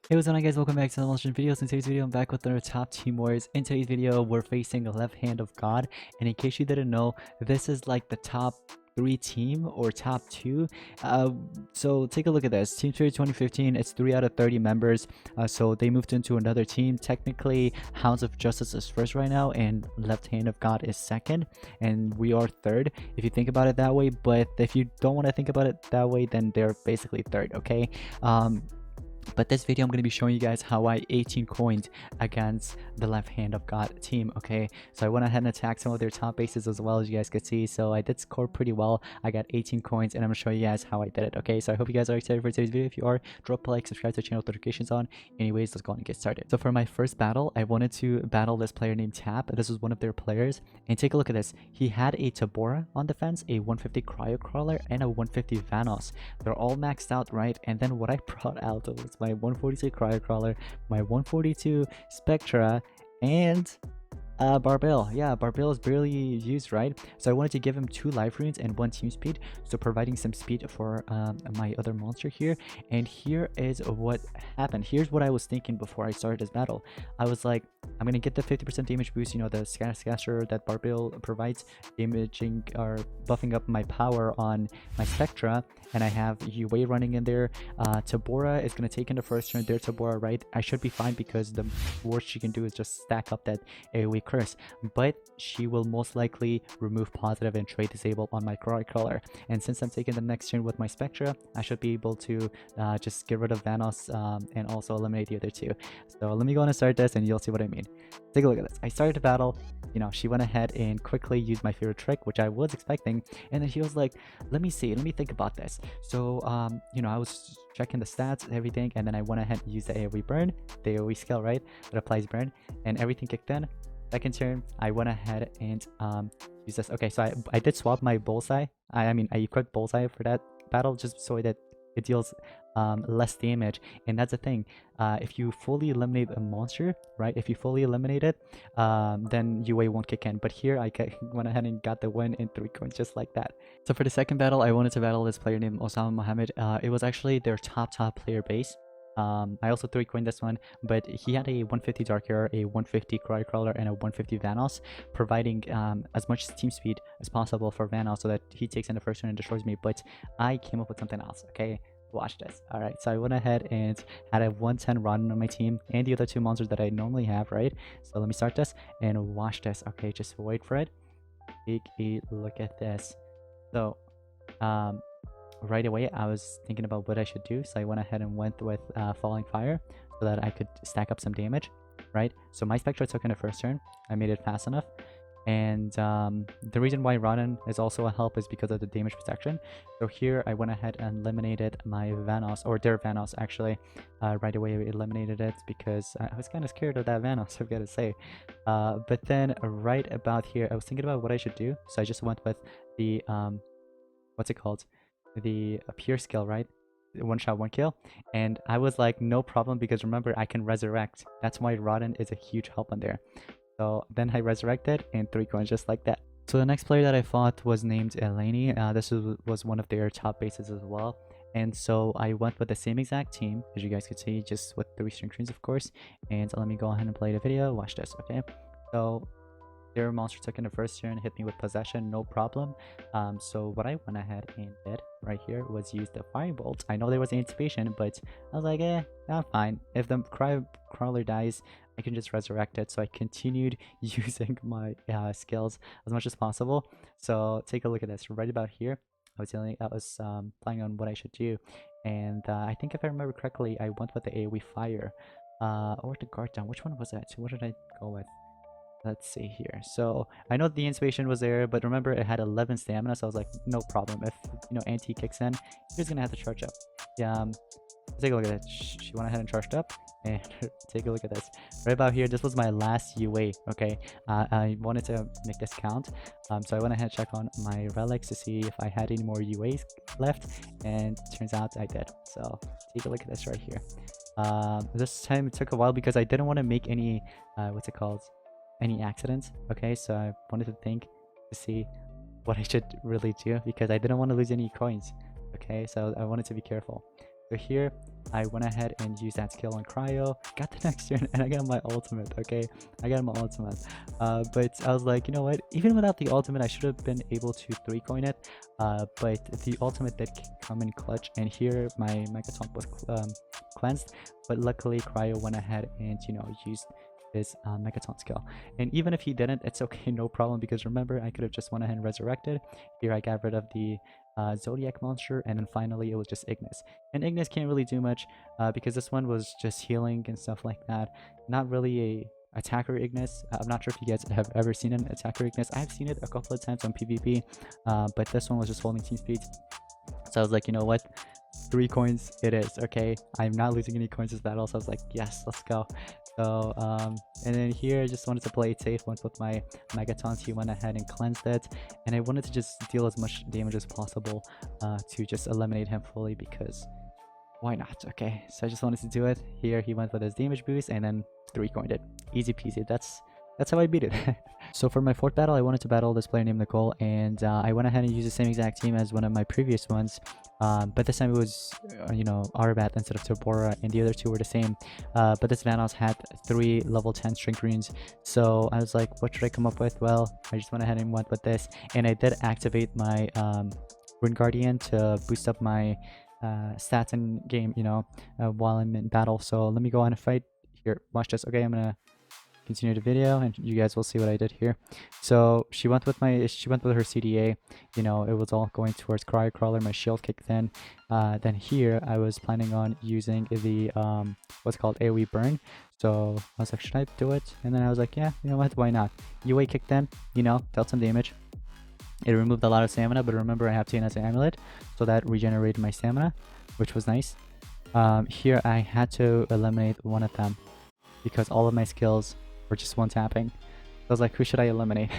Hey, what's going on, guys? Welcome back to the Monster Videos. In today's video, I'm back with our top team wars. In today's video, we're facing a left hand of God, and in case you didn't know, this is like the top 3 team or top 2. So take a look at this. Team Spirit 2015, it's 3 out of 30 members. So they moved into another team. Technically, Hounds of Justice is first right now, and Left Hand of God is second, and we are third if you think about it that way. But if you don't want to think about it that way, then they're basically third. Okay. But this video, I'm going to be showing you guys how I 18 coined against the Left Hand of God team. Okay, so I went ahead and attacked some of their top bases as well, as you guys could see. So I did score pretty well. I got 18 coins, and I'm going to show you guys how I did it. Okay, so I hope you guys are excited for today's video. If you are, drop a like, subscribe to the channel, notifications on. Anyways, let's go on and get started. So for my first battle, I wanted to battle this player named Tap. This was one of their players, and take a look at this. He had a Tabora on defense, a 150 Cryo Crawler, and a 150 Vanos. They're all maxed out, right? And then what I brought out was my 142 Cryo Crawler, my 142 Spectra, and Barbell. Yeah, Barbell is barely used, right? So I wanted to give him 2 life runes and 1 team speed, so providing some speed for my other monster here. And here is what happened. Here's what I was thinking before I started this battle. I was like, I'm gonna get the 50% damage boost, you know, the scatter that Barbell provides, damaging or buffing up my power on my Spectra, and I have UA running in there. Tabora is gonna take in the first turn, their Tabora, right? I should be fine because the worst she can do is just stack up that AoE curse, but she will most likely remove positive and trade disable on my Cryo Crawler. And since I'm taking the next turn with my Spectra, I should be able to just get rid of Vanos and also eliminate the other 2. So let me go on and start this, and you'll see what I mean. Take a look at this. I started the battle, you know, she went ahead and quickly used my favorite trick, which I was expecting, and then she was like, let me think about this. So you know, I was checking the stats and everything, and then I went ahead and used the AoE burn, the AoE skill, right, that applies burn, and everything kicked in. Second turn, I went ahead and used this. Okay, so I did swap my bullseye. I mean, I equipped bullseye for that battle just so that it deals less damage. And that's the thing, if you fully eliminate a monster, right, if you fully eliminate it, then UA won't kick in. But here I went ahead and got the win in 3 coins just like that. So for the second battle, I wanted to battle this player named Osama Mohammed. It was actually their top player base. I also 3 coined this one, but he had a 150 Dark Arrow, a 150 Cryo Crawler, and a 150 Vanos, providing as much team speed as possible for Vanos so that he takes in the first turn and destroys me. But I came up with something else, okay? Watch this. Alright, so I went ahead and had a 110 Rodden on my team and the other 2 monsters that I normally have, right? So let me start this and watch this. Okay, just wait for it. Take a look at this. So, right away I was thinking about what I should do, so I went ahead and went with Falling Fire so that I could stack up some damage, right? So my Spectra took in the first turn. I made it fast enough, and the reason why Rodden is also a help is because of the damage protection. So here I went ahead and eliminated my Vanos, or their Vanos actually. Right away we eliminated it because I was kind of scared of that Vanos, I've got to say. But then right about here I was thinking about what I should do, so I just went with the what's it called, the pure skill, right? 1 shot 1 kill, and I was like, no problem, because remember, I can resurrect. That's why Rodden is a huge help on there. So then I resurrected and 3 coins just like that. So the next player that I fought was named Elainey. This was one of their top bases as well, and so I went with the same exact team, as you guys could see, just with 3 string trees, of course. And let me go ahead and play the video. Watch this. Okay, so their monster took in the first turn, hit me with possession, no problem. So what I went ahead and did right here was use the firebolt. I know there was anticipation, but I was like, I'm fine. If the crawler dies, I can just resurrect it. So I continued using my skills as much as possible. So take a look at this. Right about here, I was planning on what I should do, and I think if I remember correctly, I went with the AoE fire or the guard down. Which one was that? What did I go with? Let's see here. So I know the inspiration was there, but remember it had 11 stamina, so I was like, no problem. If, you know, anti kicks in, he's gonna have to charge up. Yeah, take a look at it. She went ahead and charged up, and take a look at this. Right about here, this was my last UA. Okay, I wanted to make this count, so I went ahead and checked on my relics to see if I had any more UAs left, and turns out I did. So take a look at this right here. This time it took a while because I didn't want to make any what's it called, any accidents. Okay, so I wanted to think to see what I should really do because I didn't want to lose any coins. Okay, so I wanted to be careful. So here I went ahead and used that skill on Cryo, got the next turn, and I got my ultimate, okay? I got my ultimate. But I was like, you know what? Even without the ultimate, I should have been able to 3-coin it. But the ultimate did come in clutch, and here my Megaton was cleansed. But luckily, Cryo went ahead and, you know, used his Megaton skill. And even if he didn't, it's okay, no problem, because remember, I could have just went ahead and resurrected. Here I got rid of the Zodiac monster, and then finally it was just Ignis. And Ignis can't really do much because this one was just healing and stuff like that. Not really a attacker Ignis. I'm not sure if you guys have ever seen an attacker Ignis. I've seen it a couple of times on PvP, but this one was just holding team speed. So I was like, you know what? 3 coins it is, okay? I'm not losing any coins this battle, so I was like, yes, let's go. So and then here I just wanted to play it safe. Once with my Megatons, he went ahead and cleansed it, and I wanted to just deal as much damage as possible to just eliminate him fully, because why not? Okay, so I just wanted to do it. Here he went with his damage boost and then 3-coined it. Easy peasy. That's how I beat it. So for my 4th battle, I wanted to battle this player named Nicole, and I went ahead and used the same exact team as one of my previous ones. But this time it was, you know, Arbat instead of Tabora, and the other 2 were the same. But this Vanoss had 3 level 10 strength runes, so I was like, what should I come up with? Well, I just went ahead and went with this, and I did activate my Rune Guardian to boost up my stats in game, you know, while I'm in battle. So let me go on and fight. Here, watch this. Okay, I'm gonna continue the video and you guys will see what I did here. So she went with her CDA, you know, it was all going towards Cryo Crawler. My shield kicked in. Then here I was planning on using the what's called AoE burn. So I was like, should I do it? And then I was like, yeah, you know what, why not? UA kicked in, you know, dealt some damage. It removed a lot of stamina, but remember I have TNS Amulet, so that regenerated my stamina, which was nice. Here I had to eliminate one of them because all of my skills were just one tapping. I was like, who should I eliminate?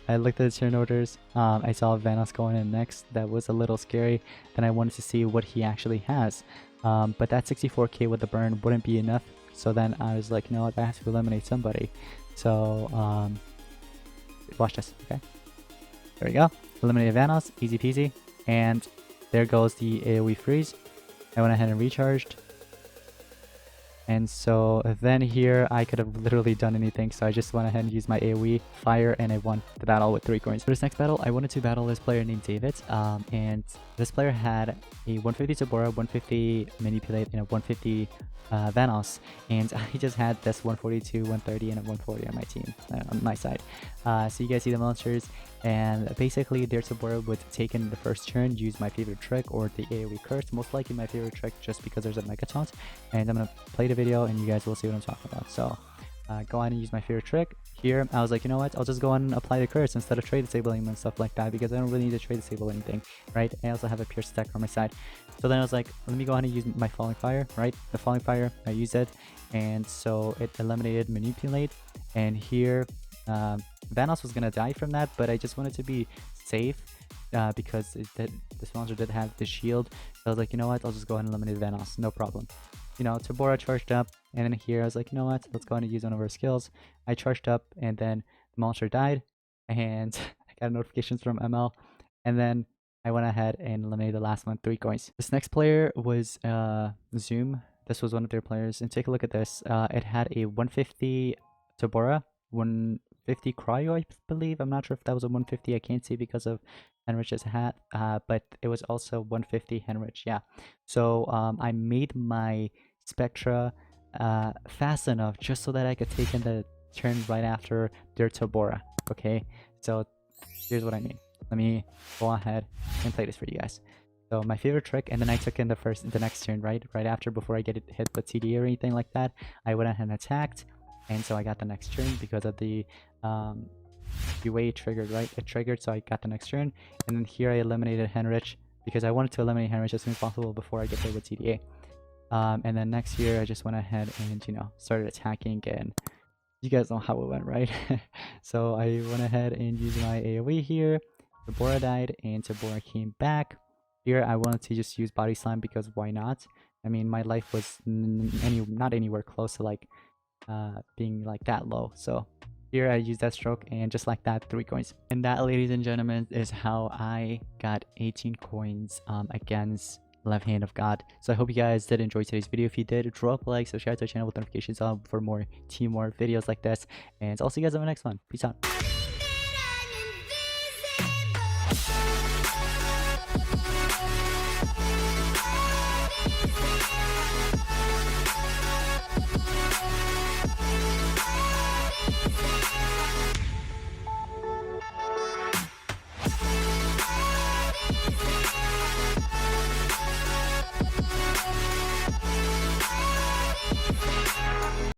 I looked at the turn orders. I saw Vanoss going in next. That was a little scary. Then I wanted to see what he actually has. But that 64k with the burn wouldn't be enough. So then I was like, you know what, I have to eliminate somebody. So watch this, okay? There we go. Eliminated Vanoss, easy peasy. And there goes the AoE freeze. I went ahead and recharged. And so then here I could have literally done anything, so I just went ahead and used my AoE fire and I won the battle with 3 coins. For this next battle, I wanted to battle this player named David, and this player had a 150 Tabora, 150 Manipulate, and a 150 Vanoss, and I just had this 142, 130, and a 140 on my team, on my side. So you guys see the monsters, and basically their Tabora would take in the first turn, use my favorite trick or the AoE curse, most likely my favorite trick just because there's a Mega Taunt, and I'm gonna play the video and you guys will see what I'm talking about. So go on and use my favorite trick. Here I was like, you know what, I'll just go on and apply the curse instead of trade disabling and stuff like that, because I don't really need to trade disable anything, right? I also have a pure stack on my side. So then I was like, let me go ahead and use my falling fire, right? The falling fire, I used it, and so it eliminated Manipulate. And here Vanoss was gonna die from that, but I just wanted to be safe because this monster did have the shield. So I was like, you know what, I'll just go ahead and eliminate Vanoss, no problem. You know, Tabora charged up, and then here I was like, you know what, let's go ahead and use one of our skills. I charged up, and then the monster died, and I got notifications from ML, and then I went ahead and eliminated the last one, 3 coins. This next player was Zoom. This was one of their players, and take a look at this. It had a 150 Tabora, 150 Cryo, I believe. I'm not sure if that was a 150. I can't see because of Henrich's hat, but it was also 150 Henrich, yeah. So I made my Spectra fast enough just so that I could take in the turn right after their Tabora, okay? So here's what I mean. Let me go ahead and play this for you guys. So my favorite trick, and then I took in the next turn, right after, before I get it hit with CDA or anything like that. I went ahead and attacked, and so I got the next turn because of the way it triggered, right? It triggered, so I got the next turn. And then here I eliminated Henrich because I wanted to eliminate Henrich as soon as possible before I get hit with CDA. And then next here I just went ahead and, you know, started attacking, and you guys know how it went, right? So I went ahead and used my AoE here. Tabora died and Tabora came back. Here I wanted to just use Body Slam because why not? I mean, my life was not anywhere close to like being like that low. So here I used that stroke, and just like that, 3 coins. And that, ladies and gentlemen, is how I got 18 coins against left hand of God. So I hope you guys did enjoy today's video. If you did, drop a like, subscribe to our channel with notifications on for more teamwork videos like this, and I'll see you guys on the next one. Peace out.